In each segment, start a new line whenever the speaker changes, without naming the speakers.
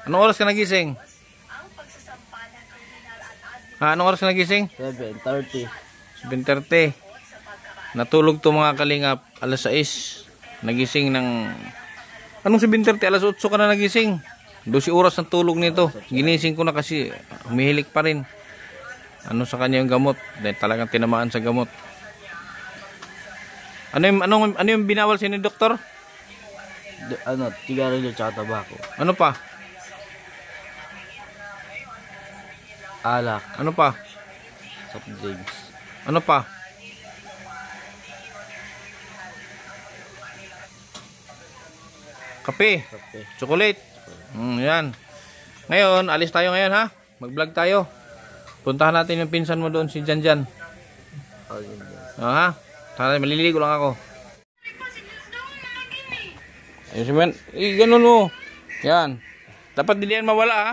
Anong oras ka nagising? Anong oras ka nagising?
7:30.
7:30. Natulog to mga kalingap. Alas 6. Nagising ng... Anong 7:30? Alas 8 ka na nagising. 12 oras ng tulog nito. Ginising ko na kasi humihilik pa rin. Ano sa kanya yung gamot? Dahil talagang tinamaan sa gamot. Ano yung binawal sa ni doktor?
Tigarilyo tsaka tabako.
Ano pa?
Alak.
Ano pa?
Soft drinks.
Ano pa? Kape.
Kape.
Chocolate. Yan. Ngayon, alis tayo ngayon ha. Mag-vlog tayo. Puntahan natin yung pinsan mo doon, si Janjan. Ha? Tara, maliligo lang ako. Ayun si Man. Ganun mo. Yan. Dapat hindi yan mawala ha.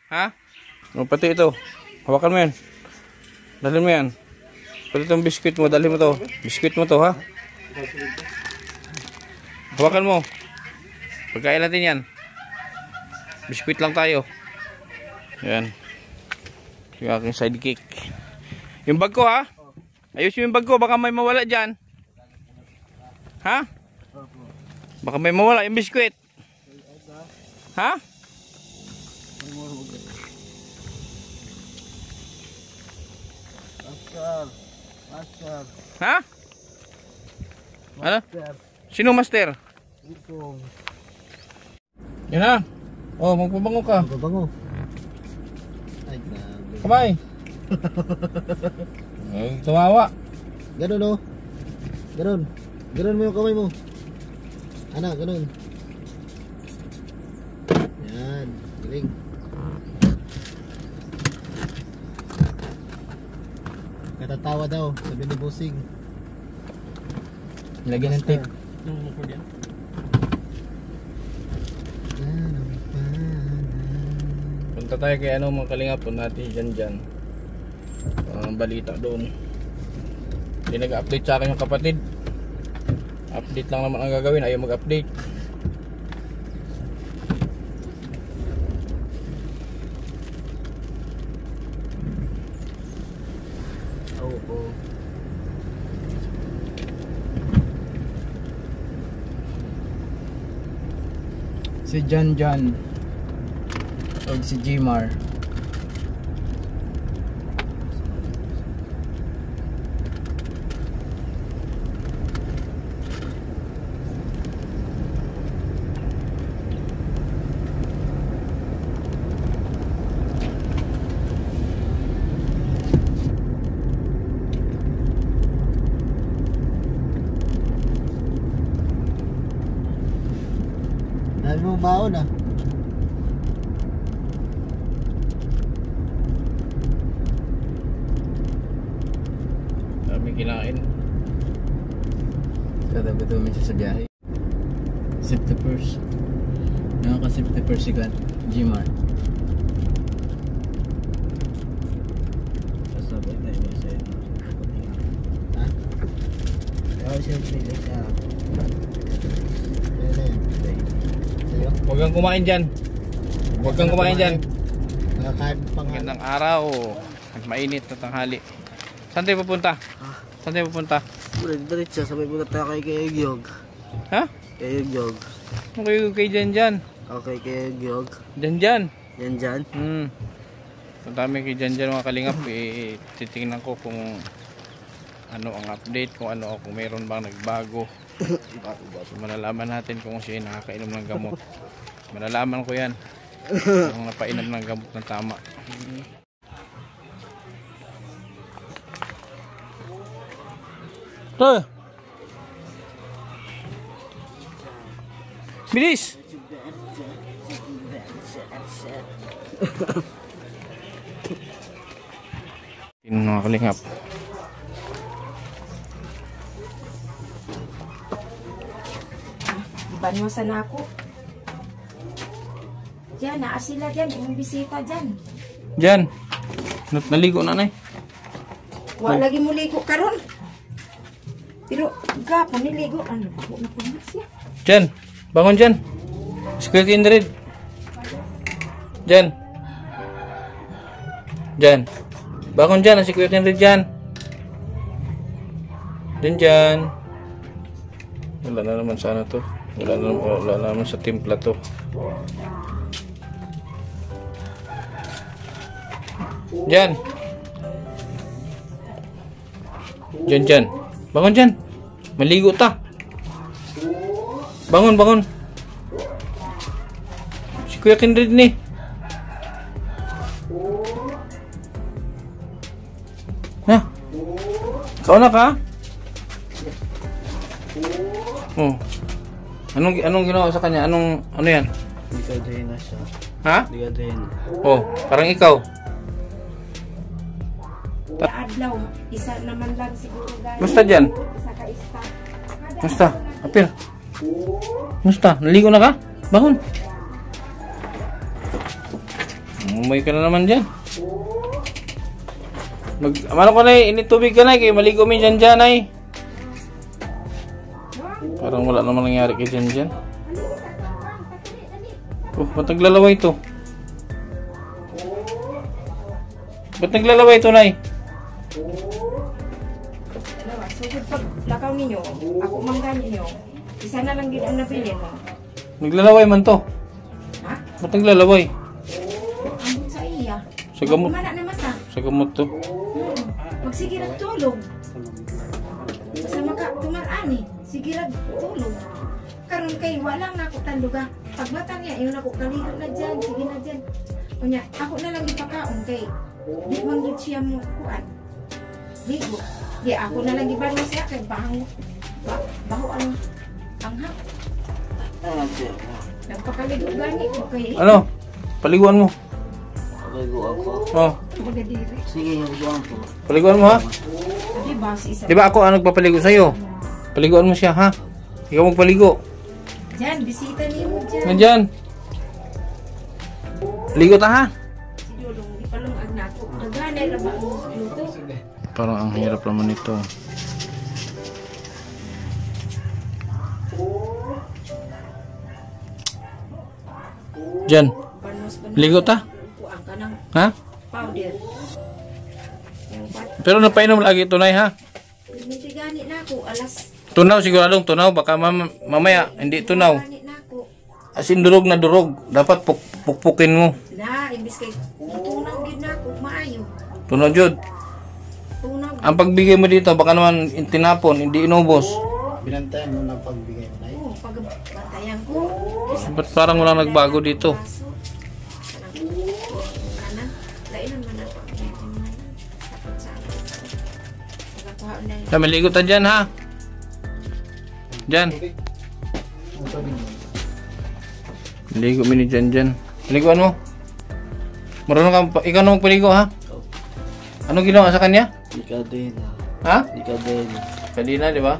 Ha? O, pati ito. Hawakan mo yan. Dalhin mo yan. Pati itong biskuit mo. Dalhin mo to. Biskuit mo to ha. Hawakan mo. Pagkain natin yan. Biskuit lang tayo. Yan. Yung aking sidekick. Yung bag ko ha. Ayos yung bag ko. Baka may mawala dyan. Ha? Baka may mawala yung biskuit. Ha?
Master.
Ha? Ano? Sino master? Yan ha. Oh, magpabango ka.
Magpabango. Ay, grabe.
Kamay. Ay, tumawa.
Ganun o. Ganun. Ganun mo yung kamay mo. Ano, ganun. Yan. Galing. Katatawa daw. Sabi ni Busing.
Lagyan ng tape. Punta tayo kay ano mga kalingap. Punta natin dyan. Ang balita doon. Hindi nag-update sa akin yung kapatid. Update lang naman ang gagawin. Ayaw mag-update.
Oo.
Si Janjan o si Jmar.
Dami mong baon ah.
Dami kinain.
Kada ba ito siya sa biyahe? Safety first. Nakaka-safety first si Jmar.
Sasabay tayo mo sa'yo. Ha? Oo, siyempre.
Huwag kang kumain dyan. Huwag kang kumain dyan.
Nakakain pang
Magandang araw. Mainit na tanghali. Saan tayo pupunta? Saan tayo pupunta?
Diretso, sabay muna tayo kay Yugyog.
Ha?
Kay Yugyog.
Okay, kay Janjan.
Okay, kay Yugyog.
Janjan.
Yan dyan.
Ang dami kay Janjan mga kalingap. Titingnan ko kung ano ang update, kung meron bang nagbago. So, malalaman natin kung siya nakakainom ng gamot. Malalaman ko yan kung napainom ng gamot ng tama. Ito. Bilis. Tingnan mga kalingap.
Banyosan na ako. Diyan, naa sila dyan. Yung bisita dyan.
Diyan. Naligo na, nay.
Wala lagi mo ligo karon. Pero, gapo niligo. Ano, bako na po siya.
Diyan. Bangon dyan. Squirt in the red. Jan. Jan. Bangon dyan. Si Kuya Henry dyan. Dyan. Wala na naman sana to. Wala naman sa timpla to. Jan. Jan. Bangon dyan. Maligo ta. Bangon. Si Kuya Henry ni. Ha? Kau na ka? Oh. Anong ginawa sa kanya? Ano yan?
Ligadahin na siya.
Ha?
Ligadahin.
Oh, parang ikaw.
Adlaw, isa naman lang siguro guys.
Musta dyan?
Isa ka ista.
Musta? Apir. Musta? Naligo na ka? Bangon. Umuwi ka na naman dyan. Ano ko na init tubig ka na kaya maligo mo dyan ay. Parang wala naman nangyari kay dyan. Oh, ba't naglalaway ito? Ba't naglalaway ito, Nay?
Sugod pag lakaw ninyo, ako manggan ninyo, isa na lang din ang napili mo.
Naglalaway man to.
Ha?
Ba't naglalaway?
Ambot sa iya.
Sa gamot.
Mana na mata.
Sa gamot to.
Magsige ng tulog. Basta tumarani, sige lang tulog. Karon kay walang nako tanduga. Pagbata niya, yun ako kaligo na dyan, sige na dyan. Kunya, ako na lang ipakaon kay di man gid siya mo kuan. Ligo. Di ako na lang iban mo siya kay baho ang anghap. Nagpakaligo gani ko kay
Ano? Paliguan mo.
Paligo ako.
Oh,
magadiri.
Sige, higuan ko.
paliguan mo ha.
Di ba si isa?
Di ba ako ang nagpapaligo sa'yo? Paliguan mo siya ha. Ikaw magpaligo.
Diyan, bisita niyo mo dyan.
Nandyan. Ligo ta ha.
Si Dulong, di pa lang ang nato. Naganay ra ba ang luto?
Parang ang hirap naman ito. Diyan.
Panos pa
Ligo ta.
kuan ka ng
Ha?
powder. Yung pat.
Pero napainom lagi tunay ha.
Hindi gani na ako, alas.
Tunaw siguradong tunaw. Baka mamaya hindi tunaw.
Gani na ako.
As in durog na durog. Dapat pukpukin mo.
Na, imbis kay tunaw gid na ako, maayo.
Tunaw jud.
Tunaw.
Ang pagbigay mo dito baka naman tinapon, hindi inubos.
Binantayan mo na pagbigay mo na yun.
Oo, pagbatayan ko.
Ba't parang walang nagbago dito?
Kaso, kanan, lainan man ako. Sakot sa akin. Nagakuha na yun.
Kaya maligo ta dyan ha. Dyan. Maligo mo ni dyan. Paliguan mo. Marunong ka, ikaw na magpaligo ha? Anong ginawa sa kanya?
Ligadahin na.
Ha?
Ligadahin na.
Kanina, di ba?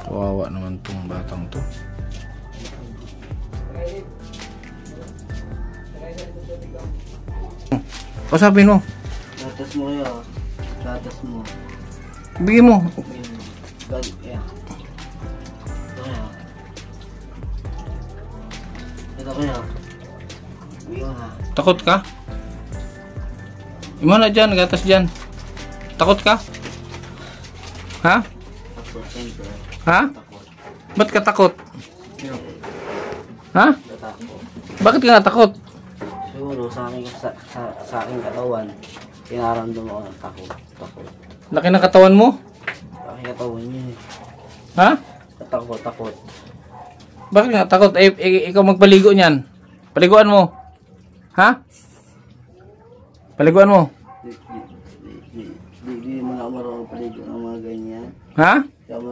Kawawa naman tong batang to. Pasapin mo.
Gatas mo kaya. Gatas mo.
Bigyan mo.
Yan. Ito kaya. Ito kaya. Bigyan mo na.
Takot ka? Imo na dyan, gatas dyan. Takot ka? Ha?
Takot, siyempre.
Ha?
Takot.
Ba't ka takot? Ha?
Tatakot.
Bakit ka natakot?
Siguro sa aking katawan, kinaramdam ako ng takot.
Laki ng katawan mo?
Sa aking katawan niya eh.
Ha?
Takot.
Bakit ka natakot? Ikaw magpaligo niyan. Paliguan mo. Ha? Paliguan mo.
Di mo na ako marunong paligo ng mga ganyan.
Ha?
Di ako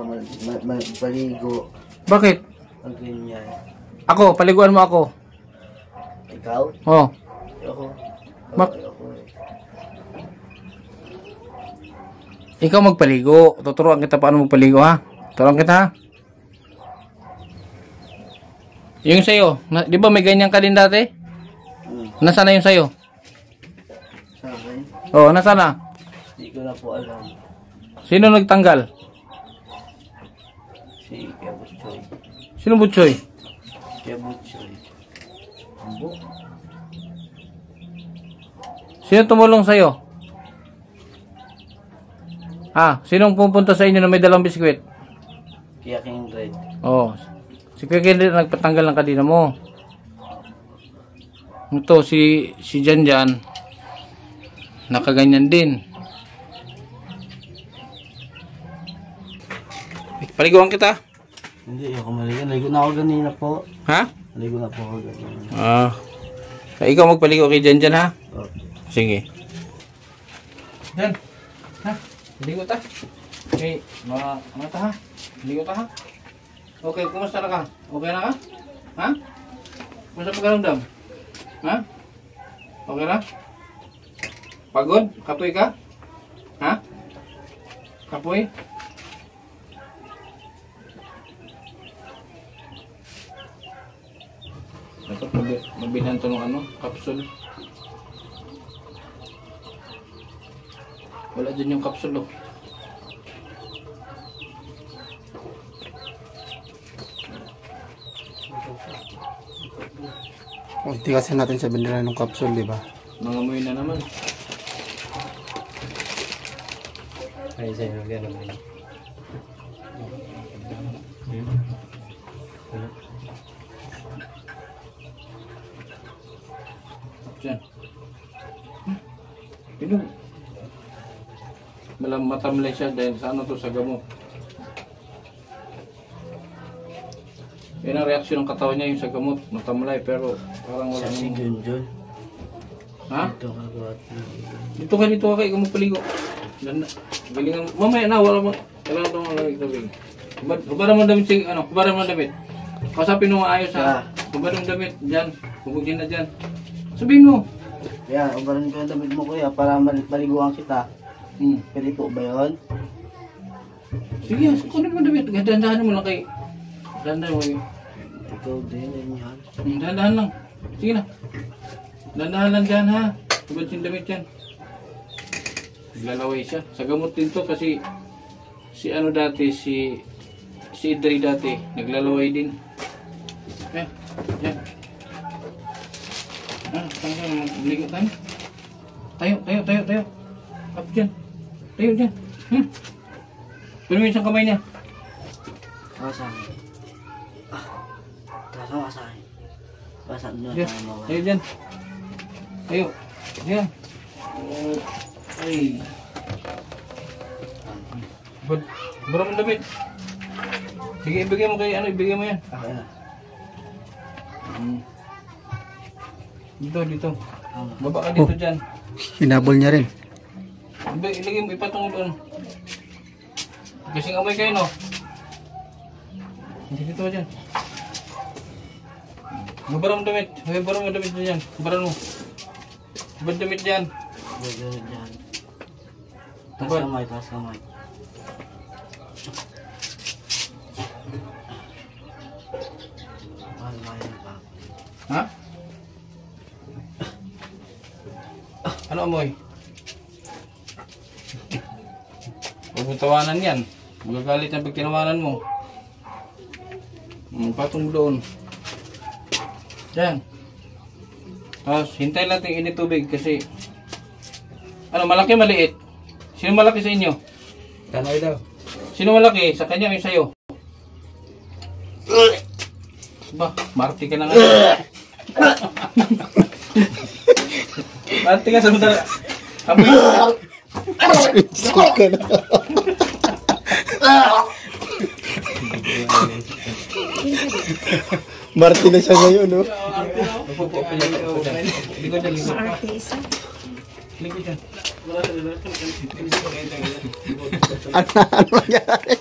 paligo
Bakit?
ng ganyan.
Ako, paliguan mo ako.
Ikaw?
Oh.
Ako.
Mak-
Ako eh.
Ikaw magpaligo. Tuturuan kita paano magpaligo ha. Tuturuan kita ha. Yung sa'yo, di ba may ganyan ka din dati? Nasaan na yung sa'yo?
Sa akin?
Oh, nasaan na?
Di ko na po alam.
Sino nagtanggal?
Si Kuya Butchoy.
Sino Butchoy?
Kuya Butchoy.
Sino tumulong sa'yo? Sinong pupunta sa inyo na may dalang biskwit?
Kuya Kindred.
Oh. Si Kuya Kendrick nagpatanggal ng kadina mo. Ito si Janjan nakaganyan din. Paliguan kita.
Hindi ako maligo. Naligo na ako ganina po.
Ha?
Naligo na po ako ganina.
Ikaw magpaligo kay Janjan ha?
Oh.
Sige. Jan. Ha? Paligo ta. Okay, mga ta ha? Paligo ta ha? Okay, kumusta na ka? Okay na ka? Ha? Kumusta pagkaramdam? Ha? Okay na? Pagod? Kapoy ka? Ha? Kapoy? Dapat mabilhan ito ng capsule. Wala dyan yung capsule oh.
Hindi kasi natin sa bendera ng capsule, di ba?
Nangamoy na naman.
Ay, sa'yo. Gano'n naman.
Diyan. Pinog. Matamlay siya dahil sa ano to, sa gamot. Yan ang reaksyon ng katawan niya, yung sa gamot. Matamlay pero parang wala
Si
namang...
Junjun.
Ha?
Ito ka ba?
Dito ka ikaw magpaligo. Galingan. Mamaya na, wala mo. Kailangan ito mga lamig-lamig. Hubaran mo damit si, hubaran mo damit. Kasapin mo maayos ha. Hubaran mo damit, dyan. Hubugin na dyan. Sabihin mo.
Kaya, ubaran ko yung damit mo kuya para maliguan kita. Pwede po ba yun?
Sige, kunin mo damit. Dahan-dahan mo lang kay... Dahan-dahan mo yun.
Ikaw din, yun yan.
Dahan-dahan lang. Sige na. Dahan-dahan lang dyan ha. Hubad yung damit yan. Naglalaway siya. Sa gamot din to kasi... Si Idri dati. Naglalaway din. Yan. Yan. Tayo, magligo tayo. Tayo. Up dyan. Tayo dyan. Pwede mo isang kamay niya.
Kawasan. Kawasan. Kawasan nyo.
Dyan. Tayo dyan. Tayo. Dyan. Ay. Bara mo damit. Sige, ibigay mo kay ibigay mo yan.
Okay na.
Dito. Baba ka dito dyan.
Hinabol niya rin.
Ilagay mo, ipatungo doon. Kasing amoy kayo, no? Dito dyan. Mabaran mo damit. Mabaran mo damit dyan. Mabaran mo. Mabaran damit dyan.
Mabaran dyan. Taas kamay. Ha? Ano amoy? Huwag mo tawanan yan. Magagalit na pag tinawanan mo. Patong doon. Yan. Tapos hintay natin init tubig kasi malaki maliit? Sino malaki sa inyo? Tanoy daw.
Sino malaki? Sa kanya o sa'yo? Ba, Marty ka na nga. Marty ka sa madala.
Sika na. Marty na siya ngayon, no?
Likod dyan.
Ano nangyari?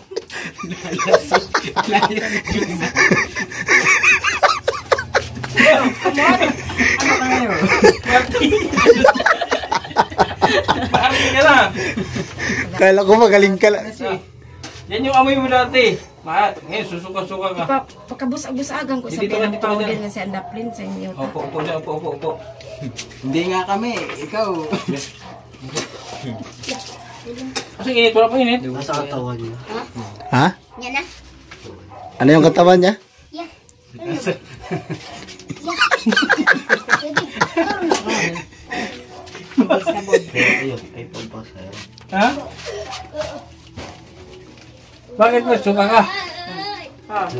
Marty ka na.
Kala ko magaling ka lang.
Yan yung amoy mo dati. Ngayon, susuka-suka ka.
Pakabus-abusagan ko sa
Dito ka, dito ka
pinapawin
dyan.
na si Andaplin sa inyo.
Opo dyan, opo.
Hindi nga kami. Ikaw.
Kasi init, wala pa init.
Nasa katawan niya.
Ha?
Yan na.
Ano yung katawan niya?
Ha? Bakit mo suka ka?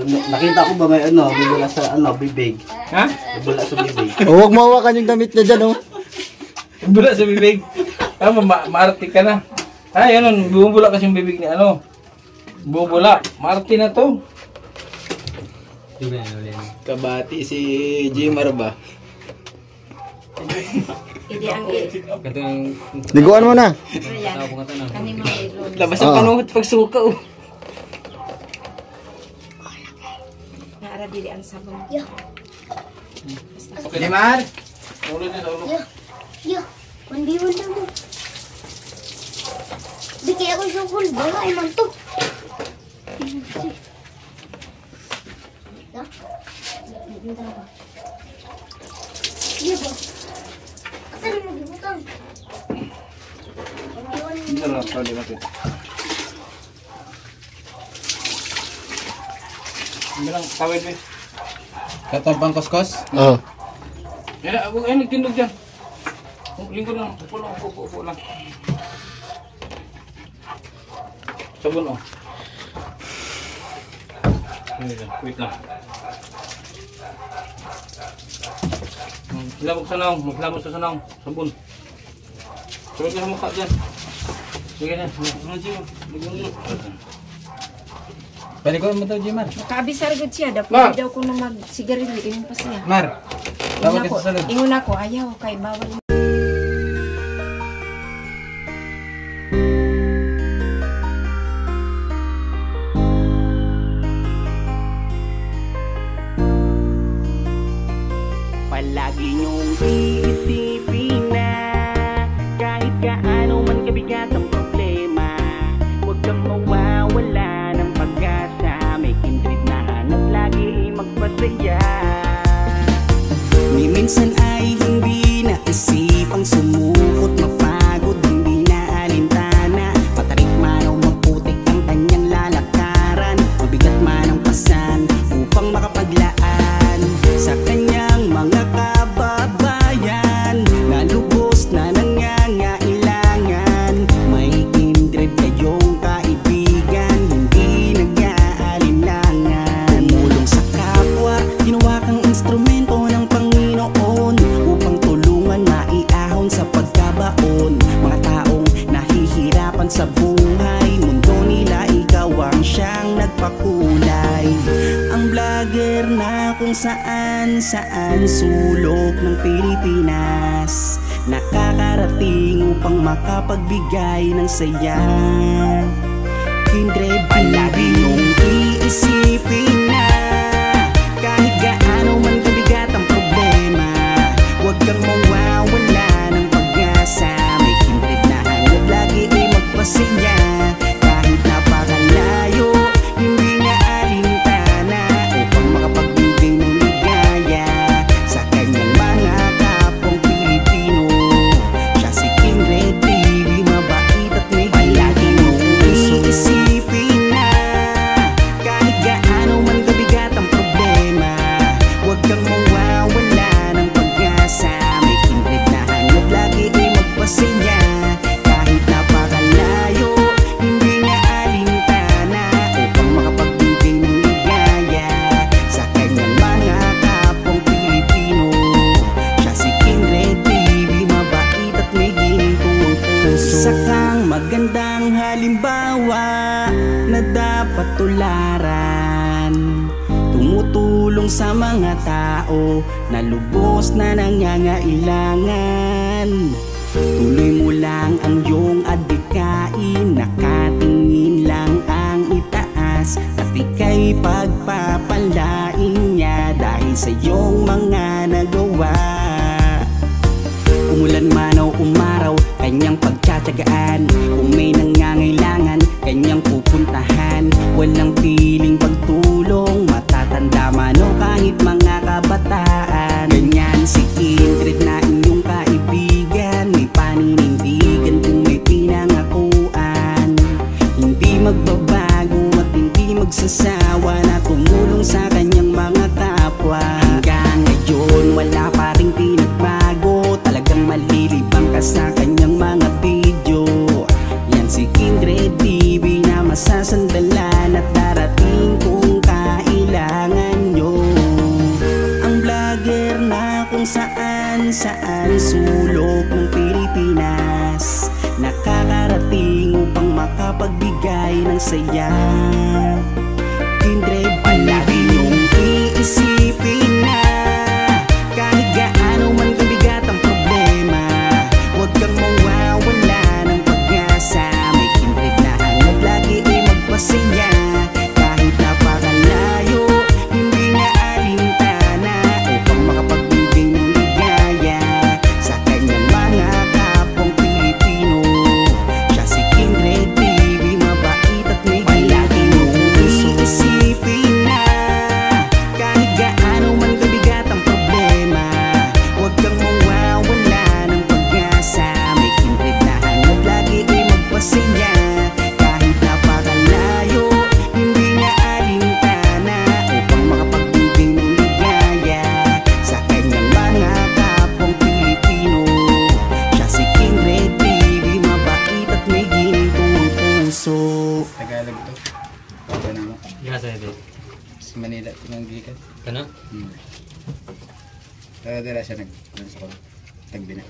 Nakita ko ba may bibula sa bibig.
Ha?
Bibula sa bibig.
Huwag mo hawakan yung damit niya dyan, oh.
Bula sa bibig. Maarte ka na. Yan bumubula kasi yung bibig ni Bubula. Maarte na to.
Kabati si Jimar ba?
Hindi ang
Liguan mo na.
kani mga ilon.
Labas ang panuhot pag suka oh.
Naara dili ang sabon.
Jimar!
Ulo niya sa ulo.
Yo, mandi mo. Di kaya ako sukul, bala ay man to. Iya ba? Asan mo gibutang?
Hindi na pwede natin. Hindi lang, tawid eh.
Katong pangkos-kos?
Oh.
Yan na, nagtindog dyan. Lingkod lang, upo lang. Sabon Wait lang. Hilabog sa naong, maglabog sa naong. Sabon. Sabon ka sa mukha dyan. Sige na,
Pwede ko mo ito, Jimar.
Makabisar gud siya
Ma!
dapat daw ko na magsigarilyo ingon pa siya.
Mar! Tawag ka sa salud.
Ingon ako ayaw kay bawal.
Palagi niyong iisipin na kahit gaano man kabigat ang problema, huwag kang mawawala ng pag-asa. May kindred na hanap lagi magpasaya. Ni minsan ay hindi naisipang sumukot, mapagod, hindi na alintana. Matarik man o maputik ang kanyang lalakaran, mabigat man ang pasan upang makapaglaan sa kanyang mga kababayan na lubos na nangangailangan. May kindred kayong kaibigan, hindi nag-aalinlangan. Tumulong sa kapwa, ginawa kang instrumento ng Panginoon upang tulungan maiahon sa pagkabaon. Mga taong nahihirapan sa buhay, mundo nila ikaw ang siyang nagpakulay. Ang vlogger na kung saan sulok ng Pilipinas nakakarating upang makapagbigay ng saya. Kindred, palagi niyong iisipin na kahit gaano man kabigat ang problema, huwag kang mawawala ng pag-asa. May kindred na hanap lagi ay magpasaya. Kahit napakalayo, hindi na alintana upang makapagbigay ng ligaya sa kanyang mga kapwang Pilipino. Siya si Kindred TV, mabait at may palagi mong iisipin na kahit gaano man kabigat ang problema, huwag kang mawawala ng pag-asa. May kindred na hanap lagi ay magpasaya. Kahit napakalayo, hindi na alintana upang makapagbigay ng ligaya sa kanyang mga kapwang Pilipino. Siya si Kindred TV, mabait at may ginitong puso. Isa kang magandang halimbawa na dapat tularan, tumutulong sa mga tao na lubos na nangangailangan. Tuloy mo lang ang iyong adhikain, nakatingin lang ang itaas, at ika'y pagpapalain niya dahil sa iyong mga nagawa. Umulan man o umaraw, kanyang pagtsatsagaan. Kung may nangangailangan, kanyang pupuntahan. Walang piling pagtulong, matatanda man o kahit mga kabataan. Ganyan si Kindred na inyong kaibigan, may paninindigan kung may pinangakuan. Hindi magbabago at hindi magsasawa na tumulong masasandalan at darating kung kailangan nyo. Ang vlogger na kung saan sulok ng Pilipinas nakakarating upang makapagbigay ng saya. Kindred palagi niyong iisipin na kahit gaano man kabigat ang problema, huwag kang mawawala ng pag-asa. May kindred na hanap lagi ay magpasaya. Kahit napakalayo, hindi na alintana upang makapagbigay ng ligaya sa kanyang mga kapwang Pilipino. Siya si Kindred TV, mabait at may palagi mong iisipin na kahit gaano man kabigat ang problema, huwag kang mawawala ng pag-asa. May Kindred na hanap lagi ay magpasaya. Kahit napakalayo, hindi niya alintana upang makapagbigay ng ligaya sa kanyang mga kapwang Pilipino. Siya si Kindred TV, mabait at may ginitong ang puso.
Tagalog to. Ito na mo.
Gasa ito.
Sa Manila, tinanggikan.
Kana?
Dala siya sa ko. Tagbina.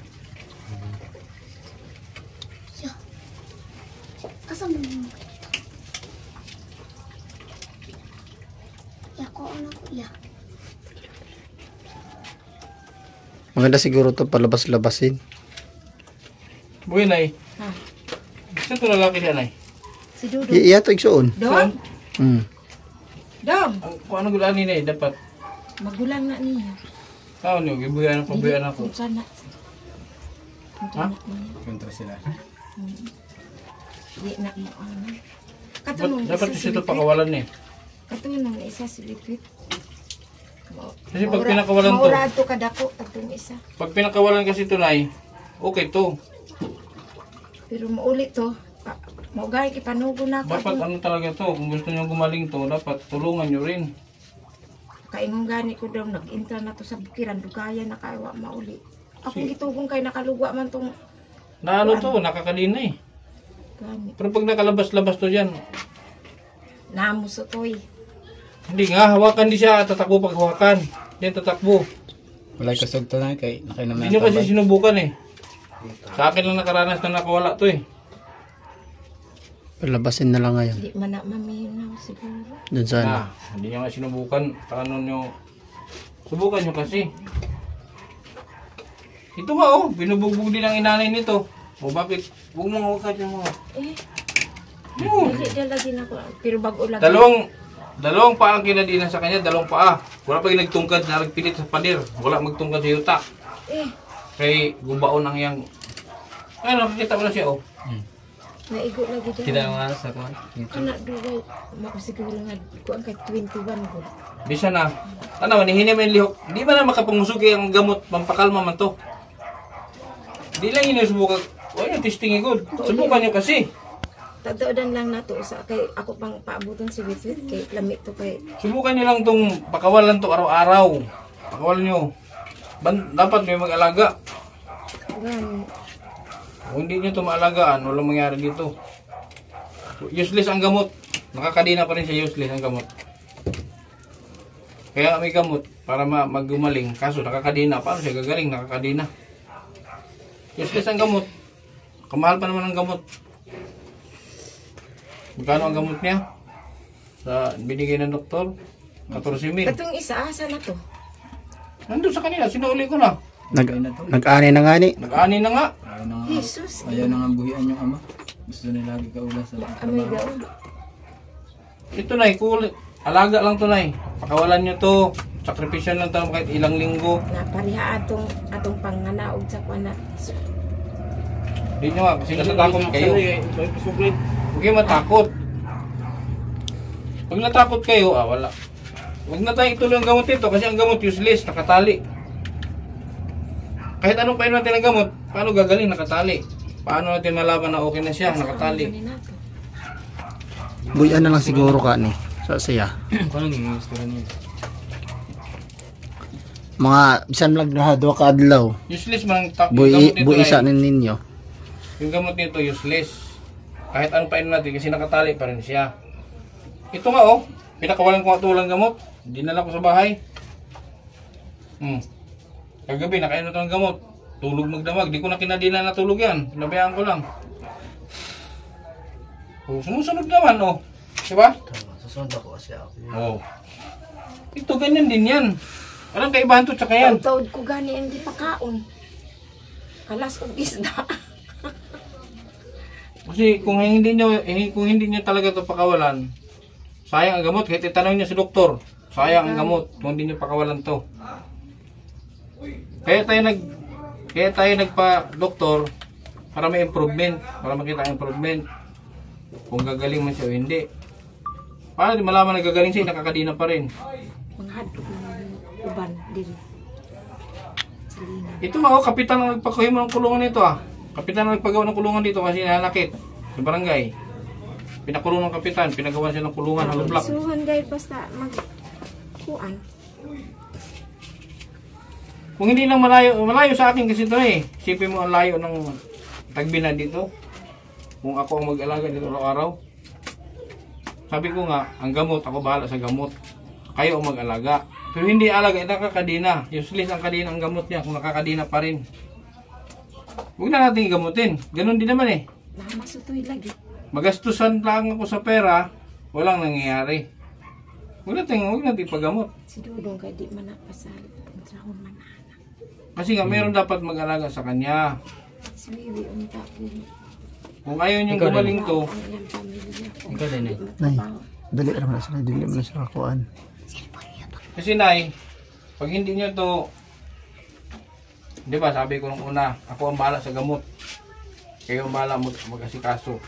Asa mo mo? Ya ko ano ko ya.
Maganda siguro to palabas-labasin.
Buhay, Nay.
Ha?
Saan ito lalaki siya, Nay?
Si Dudong.
Iya to igsuon.
Dong? Dong!
Kung ano gulaan ni Nay, dapat.
Magulang na niya.
Tao niyo, gibuyan ako, pabuyan ako.
Punta na. Punta
Ha?
na niya.
Kontra sila.
Di na mo ano. Katulong
Dapat
isa
kasi
si
ito
Lipit.
pakawalan eh.
Katulong isa si Lipit.
Kasi pag pinakawalan to,
maurado ka dako. Katulong isa.
pag pinakawalan kasi ito, Nay, okay to.
Pero maulit to. Maugay kipanugo na ako.
Dapat ano talaga to, kung gusto niyo gumaling to, dapat tulungan niyo rin.
Kaingong gani ko daw. Nag-intra na to sa bukiran. Dugaya na kaya mauli. Akong gitugong kay nakalugwa man tong
Na ano to, nakakadina eh.
gani.
Pero pag nakalabas-labas to dyan,
Namuso toy.
hindi nga, hawakan di siya, tatakbo pag hawakan. Yan tatakbo.
Wala kasog to na kay nakainom
Hindi nyo kasi sinubukan eh. Sa akin lang nakaranas na nakawala to eh.
Palabasin na lang ngayon.
Di man na maminaw siguro.
Doon sana.
Hindi nyo nga sinubukan. Paano nyo, subukan nyo kasi. Ito nga oh, binubugbog din ang inanay nito. O bakit? Huwag mo hawakan yung mga.
Hindi dala din ako. Pero bago lagi.
Dalawang paa ang kinadinan sa kanya, dalawang paa. Wala pa yung nagtungkad na nagpilit sa pader. Wala magtungkad sa yuta. Kay gubaon ang yang. Ay, nakikita mo na siya oh.
Naigo lagi dyan.
Kita nga sa kuan.
Anak dugay. Makasiguro nga. Kuan kay 21 ko.
Bisa na. Ano, nihinim yung lihok. Di ba na makapangusugi ang gamot, pampakalma man to. Di lang yun yung subukan. Huwag yung testing good. Subukan nyo kasi.
Tagdaudan lang na to sa kay ako pang paabuton si Witsit kay lamit to kay
Subukan nyo lang tong pakawalan to araw-araw. Pakawalan nyo. Dapat may mag-alaga.
gan
Kung hindi nyo ito maalagaan, walang mangyari dito. Useless ang gamot. Nakakadina pa rin siya useless ang gamot. Kaya may gamot para maggumaling. Kaso nakakadina. Paano siya gagaling? Nakakadina. Useless ang gamot. Kamahal pa naman ang gamot. Magkano ang gamot niya? Sa binigay ng doktor? 14,000.
katong isa asa na to.
Nandun sa kanila. Sinauli ko na.
Nag-ani na nga ni.
Nag-ani na nga.
Jesus.
Ayaw na nga buhian yung ama. Gusto nila lagi kaula sa
Amoy gaon.
Ito na, cool. Alaga lang to na. Pakawalan nyo to. Sakripisyon lang to kahit ilang linggo.
Napariha atong panganaog sa kuan na.
Hindi nyo nga, kasi natatakot kayo. Huwag kayo matakot. Pag natakot kayo, wala. Huwag na tayo ituloy ang gamot nito kasi ang gamot useless, nakatali. Kahit anong pain natin ang gamot, paano gagaling nakatali? Paano natin malaman na okay na siya, nakatali?
Buyan na lang siguro ka ni. Sa siya.
Paano yung gusto niya?
Mga bisan lang na duha ka adlaw.
Useless man ang gamot nito.
Buisa ni ninyo.
Yung gamot nito useless. Kahit ano pa natin kasi nakatali pa rin siya. Ito nga oh, pinakawalan ko nga tulang gamot. Dinala ko sa bahay. Kagabi nakain ito ng gamot. Tulog magdamag. Di ko na kinadina na tulog yan. Pinabayaan ko lang. Oh, sumusunod naman oh. Diba?
Susunod ako kasi ako.
Oh. Ito ganyan din yan. Anong kaibahan to tsaka yan?
Taod ko gani ang di pakaon. Kalas og isda.
Kasi kung hindi nyo talaga ito pakawalan, sayang ang gamot. Kahit itanong nyo si doktor, sayang ang gamot kung hindi nyo pakawalan to. Kaya tayo nagpa-doktor para may improvement, para makita ang improvement. Kung gagaling man siya o hindi. Para di malaman na gagaling siya, nakakadina pa rin.
Mga hadlok ng uban diri.
Ito nga oh, kapitan ang nagpakuhin mo ng kulungan nito ah. Kapitan ang nagpagawa ng kulungan dito kasi nanakit sa barangay. Pinakulong ng kapitan, pinagawa siya ng kulungan hollow block.
Suhan guys basta kuan.
Kung hindi lang malayo sa akin kasi ito eh. Isipin mo ang layo ng Tagbina dito. Kung ako ang mag-alaga dito araw-araw. Sabi ko nga, ang gamot, ako bahala sa gamot. Kayo ang mag-alaga. Pero hindi alaga, nakakadina. Useless ang kadina ang gamot niya kung nakakadina pa rin. Huwag na natin gamutin. Ganon din naman eh.
Masutoy lagi.
Magastusan lang ako sa pera, walang nangyayari. Huwag natin pagamot.
Si Dudong kay di man napasal. Ang trahon man na.
Kasi nga, meron dapat mag-alaga sa kanya.
Si Wiwi unta ko.
Kung ayaw niyang gumaling to,
Ang iyang pamilya ko.
Ikaw din eh.
Nay, dali naman na sila. Dili mo na siya kakuan.
kasi nay, pag hindi niyo to, di ba sabi ko nung una, ako ang bahala sa gamot. Kayo ang bahala mag-asikaso.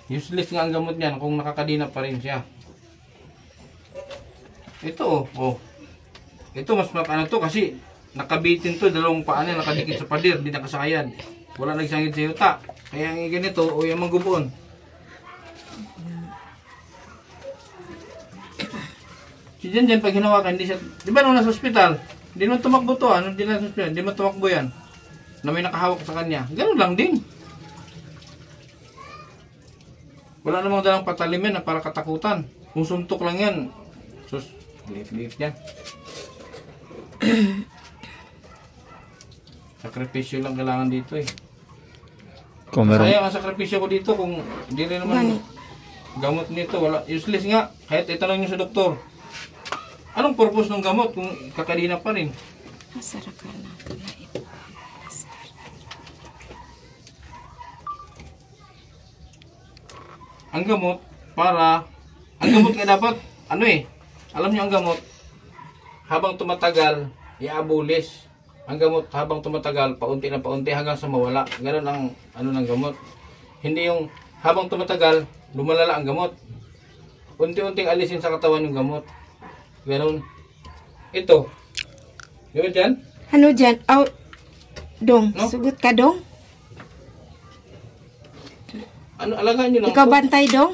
Useless nga ang gamot niyan kung nakakadina pa rin siya. Ito oh. Ito mas ano to kasi nakabitin to, dalawang paa niya nakadikit sa pader, di nakasayan. Wala nagsangit sa yuta. Kaya ang ganito, o yung manggubuon. Si Jan pag hinawakan, hindi siya, di ba nung nasa ospital, hindi naman tumakbo to, hindi na sa ospital, hindi naman tumakbo yan. Na may nakahawak sa kanya. Ganun lang din. Wala namang dalang patalimin na para katakutan. Kung suntok lang yan, sus, liit-liit yan. Sakripisyo lang kailangan dito eh.
Kung meron,
Sayang ang sakripisyo ko dito kung hindi rin naman gamot nito. Wala. Useless nga. Kahit itanong nyo sa doktor. Anong purpose ng gamot kung kakadina pa rin?
Masarap ka na ito na ito.
Ang gamot ang gamot nga dapat, ano eh, alam nyo ang gamot, habang tumatagal, i-abulis. Ang gamot habang tumatagal, paunti na paunti hanggang sa mawala. Ganun ang ano ng gamot. Hindi yung habang tumatagal, lumalala ang gamot. Unti-unting alisin sa katawan yung gamot. Ganun. Ito. Di ba dyan?
Ano dyan? Aw, Dong,
No?
sugot ka Dong?
Ano, alagaan nyo lang.
Ikaw
ito.
bantay Dong?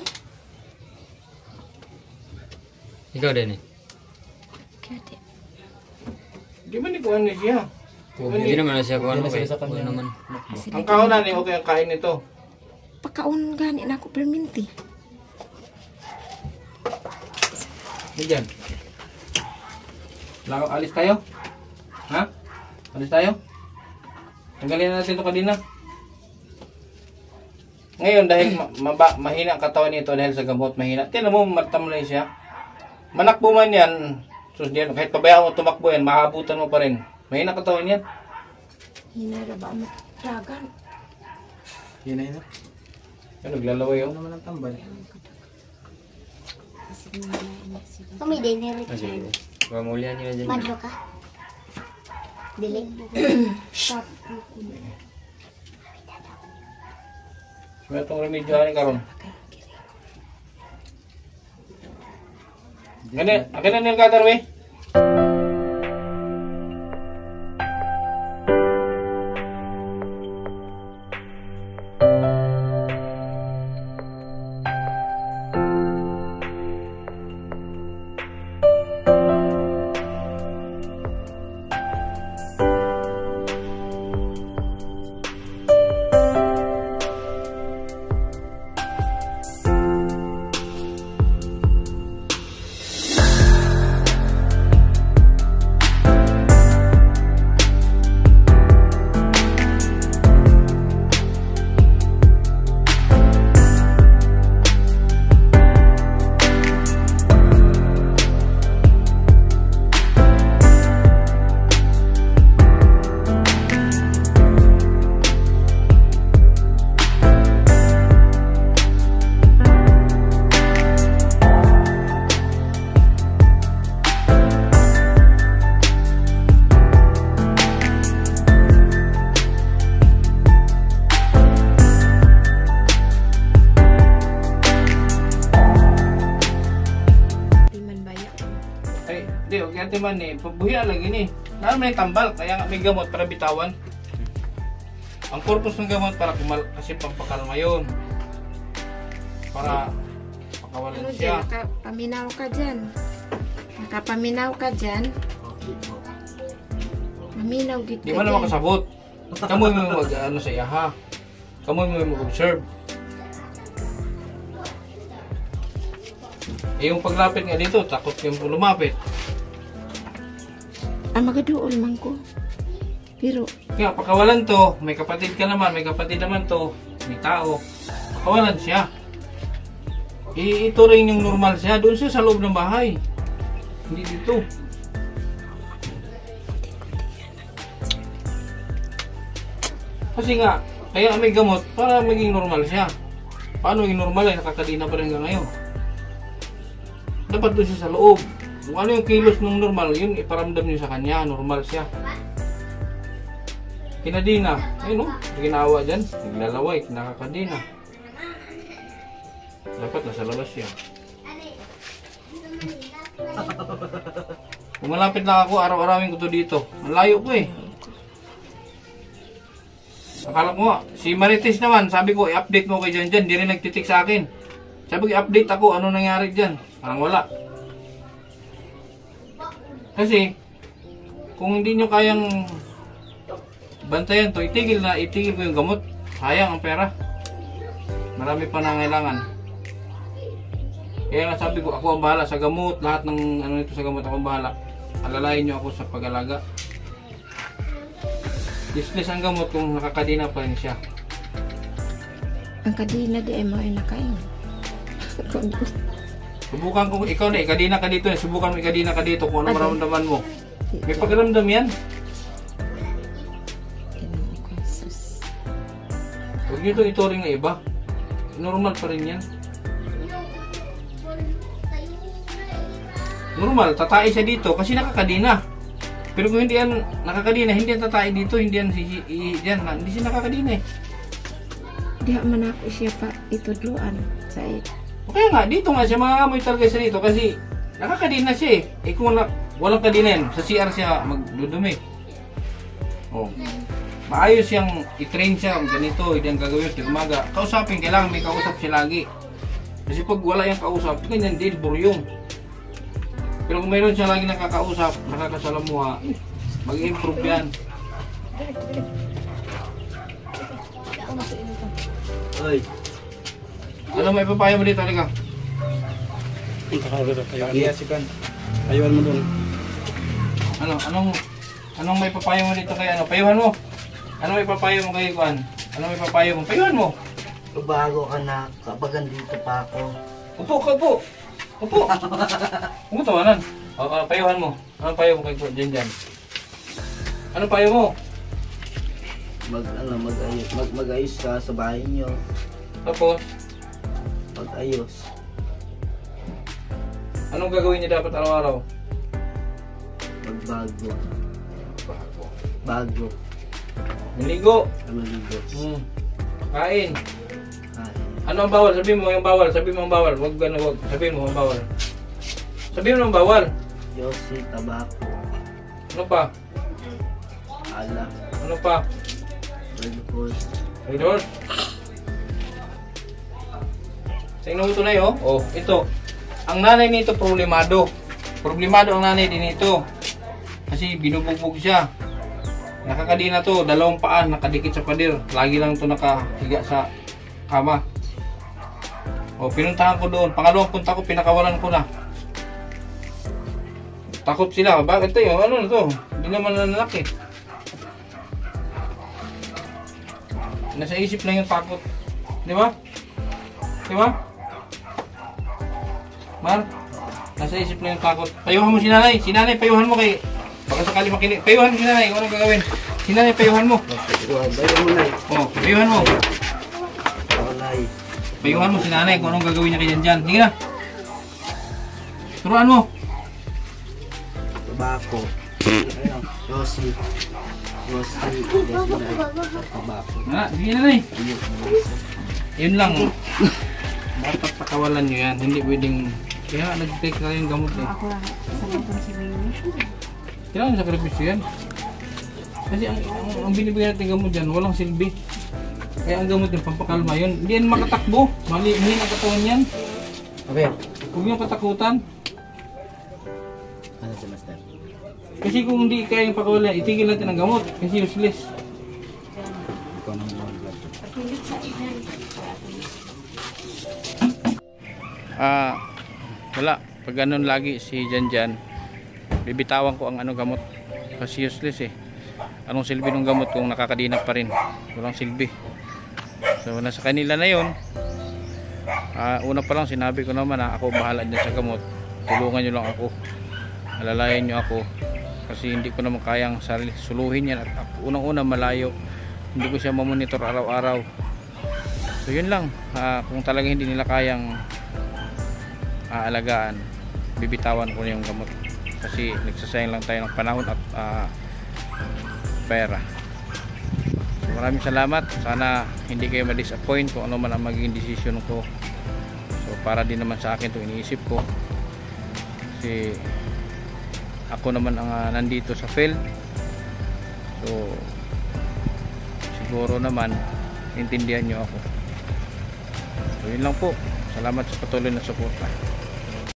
ikaw din eh.
Di ba ni kuhan niya siya?
Hindi naman na siya kung ano eh. Wala naman.
Ang kahonan eh, okay ang kain nito.
Pagkaon gani na ako perminti.
Di dyan. Alis tayo? Ha? Alis tayo? Tanggalin na natin ito kanina. Ngayon dahil mahina ang katawan nito dahil sa gamot mahina. Tingnan mo matamlay siya. Manakbo man yan. So diyan kahit pabayaan mo tumakbo yan, mahabutan mo pa rin. Mahina ang katawan yan.
Hinara ba mo dragan?
Yun na yun.
Yan naglalaway oh.
Naman ang tambal.
Kami din ni Richard.
Pamulihan nyo dyan.
Madlo ka? Dili.
May itong remedyo ani karon. Ganyan, akin na nil katarwe. kay Ate Man eh, pabuhiya lagi ni. Naman may tambal, kaya nga may gamot para bitawan. Ang purpose ng gamot para kasi pampakalma yun. Para pakawalan
Ano
siya.
dyan, nakapaminaw ka dyan. Nakapaminaw ka dyan. Maminaw dito
Di man naman kasabot. Kamoy mo mag ano sa iya ha. Kamoy mo mag-observe. Eh yung paglapit nga dito, takot yung lumapit.
Magaduol man ko. Pero,
Kaya pakawalan to, may kapatid ka naman, may kapatid naman to, may tao. Pakawalan siya. Ito rin yung normal siya, doon siya sa loob ng bahay. Hindi dito. Kasi nga, kaya may gamot para maging normal siya. Paano maging normal ay nakakadina pa rin hanggang ngayon? Dapat doon siya sa loob. Kung ano yung kilos ng normal, yun iparamdam niyo sa kanya, normal siya. Kinadina, ayun o, ginawa dyan, naglalaway, nakakadina. Dapat nasa labas siya. Kung malapit lang ako, araw-arawin ko to dito. Malayo ko eh. Akala ko nga, si Marites naman, sabi ko, i-update mo kay Jan Jan, di rin nagtitik sa akin. Sabi ko, i-update ako, ano nangyari dyan? Parang wala. Kasi, kung hindi nyo kayang bantayan to, itigil ko yung gamot. Sayang ang pera. Marami pa nangailangan. Kaya nga sabi ko, ako ang bahala sa gamot, lahat ng ano ito sa gamot, ako ang bahala. Alalayan nyo ako sa pag-alaga. Useless ang gamot kung nakakadina pa rin siya.
ang kadina di ay mo ay nakain.
Subukan ko, ikaw na, ikadina ka dito, subukan mo ikadina ka dito kung ano maramdaman mo. May pagramdam yan. Huwag nyo ito ituring na iba. Normal pa rin yan. Normal, tatay siya dito kasi nakakadina. Pero kung hindi yan nakakadina, hindi yan tatay dito, hindi yan hindi siya nakakadina eh.
Diha man ako siya pa itudluan sa
Kaya nga, dito nga siya mangangamoy talaga siya dito kasi nakakadina siya eh. Eh kung walang kadina yan, sa CR siya magdudumi. Oh. Maayos siyang i-train siya, ganito, hindi ang gagawin sa umaga. Kausapin, kailangan may kausap siya lagi. Kasi pag wala yung kausap, ganyan din, buryong. Pero kung mayroon siya lagi nakakausap, nakakasalamuha, mag-improve yan.
Oy.
Ano may papayo mo dito, halika?
Ayuan mo dun.
Anong may papayo mo dito kay ano? Payuhan mo. Ano may papayo mo kay Juan? Ano may papayo mo? Payuhan mo.
Bago ka na, kapag andito pa ako.
Upo ka, upo. Upo. Huwag mo tawanan. Payuhan mo. Anong payo mo kay Juan? Dyan. Anong payo mo?
Mag-ayos ka sa bahay niyo.
Tapos,
Mag-ayos.
anong gagawin niya dapat araw-araw?
Magbago. Bago.
Maligo.
Maligo.
Kain.
Ay.
Ano ang bawal? Sabihin mo yung bawal. Sabihin mo ang bawal. Wag. Sabihin mo ang bawal. Sabihin mo ang bawal.
Yosi, tabako.
Ano pa?
Alak.
Ano pa?
Red horse.
Red horse. Tingnan mo ito na yun. Oh, ito. Ang nanay nito problemado. Problemado ang nanay din ito. Kasi binubugbog siya. Nakakadina to. Dalawang paa nakadikit sa pader. Lagi lang ito nakahiga sa kama. Oh, pinuntahan ko doon. Pangalawang punta ko, pinakawalan ko na. Takot sila. Bakit tayo? Ano na to? Hindi naman nananak eh. Nasa isip lang yung takot. Di ba? Di ba? Mar? Nasa isip lang yung takot. Payuhan mo si nanay. Si nanay, payuhan mo kay... Baka sakali makinig. Payuhan mo si nanay. Kung anong gagawin? Si nanay, payuhan mo.
Bayo mo, Nay.
Oh, payuhan mo.
Nay.
Payuhan mo si nanay kung anong gagawin niya kay Jan. Hindi na. Turuan mo.
Tabako. Yosi. Yosi. Tabako.
Sige nanay. Yun lang. Dapat pakawalan nyo yan. Hindi pwedeng Kaya nag-take tayo yung gamot eh.
Ako lang sa butong si Winnie.
Kailangan sakripisyo yan. Kasi ang binibigyan natin gamot dyan, walang silbi. Kaya ang gamot yung pampakalma yun. Hindi yan makatakbo. Malihin ang katawan yan.
Okay.
Huwag niyong katakutan.
Ano si Master?
Kasi kung hindi kayang pakawalan, itigil natin ang gamot. Kasi useless.
Ikaw nang mag-vlog.
Pagpilit sa inan.
Wala. Pag ganun lagi si Janjan, bibitawan ko ang gamot. Kasi useless eh. Anong silbi ng gamot kung nakakadinap pa rin? Walang silbi. So nasa kanila na yun. Una pa lang sinabi ko naman na ako bahala dyan sa gamot. Tulungan nyo lang ako. Alalayan nyo ako. Kasi hindi ko naman kayang suluhin yan. At unang-una malayo. Hindi ko siya mamonitor araw-araw. So yun lang. Kung talagang hindi nila kayang aalagaan, bibitawan ko na yung gamot. Kasi nagsasayang lang tayo ng panahon at pera. So, maraming salamat. Sana hindi kayo ma-disappoint kung ano man ang magiging decision ko. So para din naman sa akin itong iniisip ko. Kasi ako naman ang nandito sa field. So siguro naman intindihan nyo ako. So yun lang po. Salamat sa patuloy na suporta.